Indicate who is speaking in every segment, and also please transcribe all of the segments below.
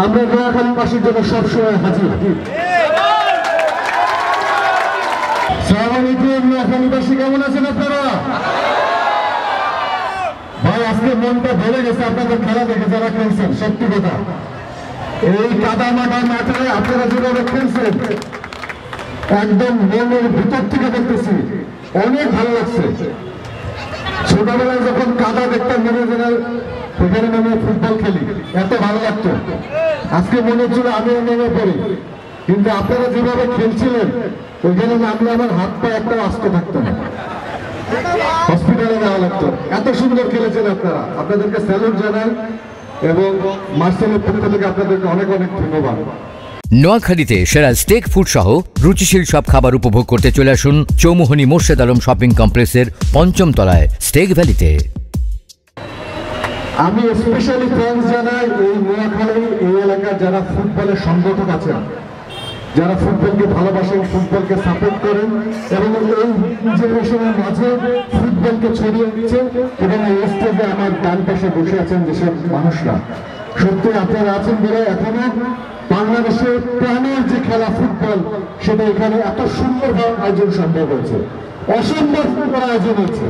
Speaker 1: আমরা নোয়াখালীবাসীর জন্য সবসময় হাজির। সালাম আলাইকুম। নোয়াখালীবাসী কেমন আছেন আপনারা? ভাই আজকে মনটা ভরে গেছে আপনাদের খেলা দেখে, যারা খেলছেন। সত্যি কথা, এই কাদা মাঠে আপনারা যেভাবে খেলছেন একদম মনের ভিতর থেকে দেখতেছি, অনেক ভালো লাগছে। ছোটবেলায় যখন কাদা দেখতাম মনে হয় ওখানে নামে ফুটবল খেলি, এত ভালো লাগতো। আজকে মনে হচ্ছিল আমিও নেমে পড়ি, কিন্তু আপনারা যেভাবে খেলছিলেন ওইখানে নামলে আমার হাত পা একটা আস্ত থাকতো না, হসপিটালে যাওয়া লাগতো। এত সুন্দর খেলেছেন আপনারা, আপনাদেরকে স্যালুট জানাই এবং মার্সেলের পক্ষ থেকে আপনাদেরকে অনেক অনেক ধন্যবাদ।
Speaker 2: নোয়াখালীতে সেরা স্টেক ফুড সহ রুচিশীল সব খাবার উপভোগ করতে চলে আসুন চৌমুহনী মোর্শেদ আলম শপিং কমপ্লেক্সের ৫ম তলায় স্টেক ভ্যালিতে।
Speaker 1: আমি স্পেশালি থ্যাঙ্কস জানাই এই নোয়াখালী এই এলাকার যারা ফুটবলের সংগঠক আছেন, যারা ফুটবলকে ভালোবাসেন, ফুটবলকে সাপোর্ট করেন এবং এই জেনারেশনের মাঝে ফুটবলকে ছড়িয়ে দিচ্ছে। এবং এই স্টেজে আমার ডান পাশে বসে আছেন যেসব মানুষরা, সত্যি আপনারা আছেন বলে এখনো বাংলাদেশের প্রাণের যে খেলা ফুটবল, সেটা এখানে এত সুন্দরভাবে আয়োজন সম্ভব হয়েছে, অসম্ভব সুন্দর আয়োজন হয়েছে।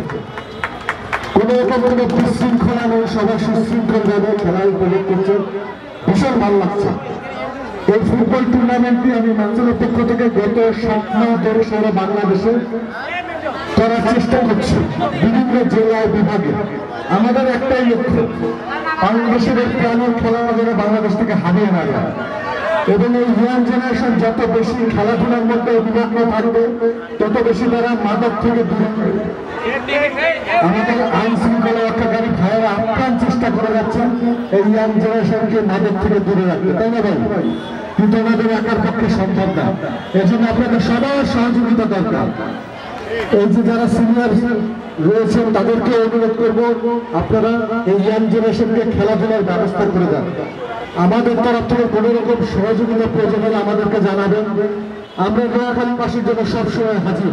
Speaker 1: কোনো রকম কোনো বিশৃঙ্খলা নেই, সবাই সুশৃঙ্খলভাবে খেলা উপভোগ করছে, ভীষণ ভালো লাগছে। এই ফুটবল টুর্নামেন্টটি আমি মার্সেলের পক্ষ থেকে গত 7 মাস ধরে সারা বাংলাদেশে করার চেষ্টা করছি, বিভিন্ন জেলায় বিভাগে। আমাদের একটাই লক্ষ্য, বাংলাদেশের এই প্রাণের খেলা যেন বাংলাদেশ থেকে হারিয়ে না যায় এবং এই ইয়াং জেনারেশন যত বেশি খেলাধুলার মধ্যে নিমগ্ন থাকবে তত বেশি তারা মাদক থেকে দূরে থাকবে। আমাদের আইন শৃঙ্খলা রক্ষাকারী ভাইয়েরা আপ্রাণ চেষ্টা করে যাচ্ছেন এই ইয়াং জেনারেশনকে মাদক থেকে দূরে রাখতে, তাই না ভাই? কিন্তু আমাদের একার পক্ষে সম্ভব না, এর জন্য আপনাদের সবার সহযোগিতা দরকার। এই যে যারা সিনিয়র রয়েছেন তাদেরকে অনুরোধ করবো, আপনারা এই ইয়াং জেনারেশনকে খেলাধুলার ব্যবস্থা করে দেন। আমাদের তরফ থেকে কোনো রকম সহযোগিতা প্রয়োজন হলে আমাদেরকে জানাবেন। আমরা নোয়াখালীবাসীর জন্য সবসময় হাজির।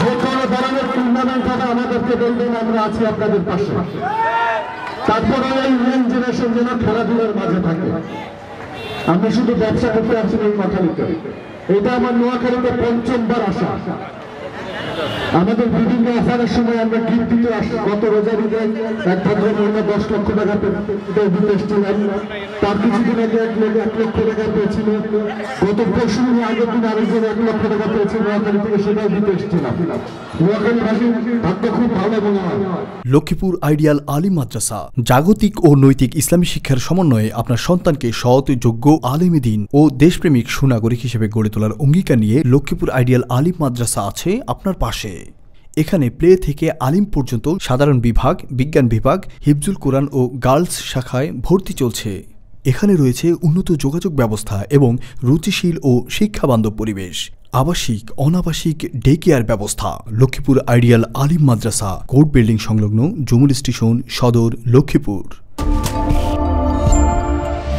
Speaker 1: যে কোনো ধরনের টুর্নামেন্ট হবে আমাদেরকে বলবেন, আমরা আছি আপনাদের পাশে। তারপরে এই ইয়াং জেনারেশন যেন খেলাধুলার মাঝে থাকে। আমি শুধু ব্যবসা করতে আসছি এই নোয়াখালীতে, এটা আমার নোয়াখালীতে ৫ম আসা। আমাদের বিভিন্ন অফারের সময় আমরা গিফট দিতে আসি। গত রোজার ঈদে এক ভদ্রমহিলা ১০ লক্ষ টাকা দিতে এসেছিলেন, তার কিছুদিন আগে ১ লক্ষ টাকা পেয়েছিল। গত পরশু দিন আগের দিন আরেকজন ১ লক্ষ টাকা পেয়েছে নোয়াখালী থেকে, সেটাও দিতে এসেছিলাম। নোয়াখালীবাসীর ভাগ্য খুব ভালো মনে হয়।
Speaker 3: লক্ষ্মীপুর আইডিয়াল আলিম মাদ্রাসা জাগতিক ও নৈতিক ইসলামী শিক্ষার সমন্বয়ে আপনার সন্তানকে সৎ, যোগ্য, আলেমে দ্বীন ও দেশপ্রেমিক সুনাগরিক হিসেবে গড়ে তোলার অঙ্গীকার নিয়ে লক্ষ্মীপুর আইডিয়াল আলিম মাদ্রাসা আছে আপনার পাশে। এখানে প্লে থেকে আলিম পর্যন্ত সাধারণ বিভাগ, বিজ্ঞান বিভাগ, হিফজুল কোরআন ও গার্লস শাখায় ভর্তি চলছে। এখানে রয়েছে উন্নত যোগাযোগ ব্যবস্থা এবং রুচিশীল ও শিক্ষাবান্ধব পরিবেশ, আবাসিক অনাবাসিক ডে কেয়ার ব্যবস্থা। লক্ষ্মীপুর আইডিয়াল আলিম মাদ্রাসা, কোর্ট বিল্ডিং সংলগ্ন, জমুল স্টেশন, সদর, লক্ষ্মীপুর।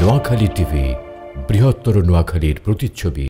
Speaker 4: নোয়াখালী টিভি, বৃহত্তর নোয়াখালীর প্রতিচ্ছবি।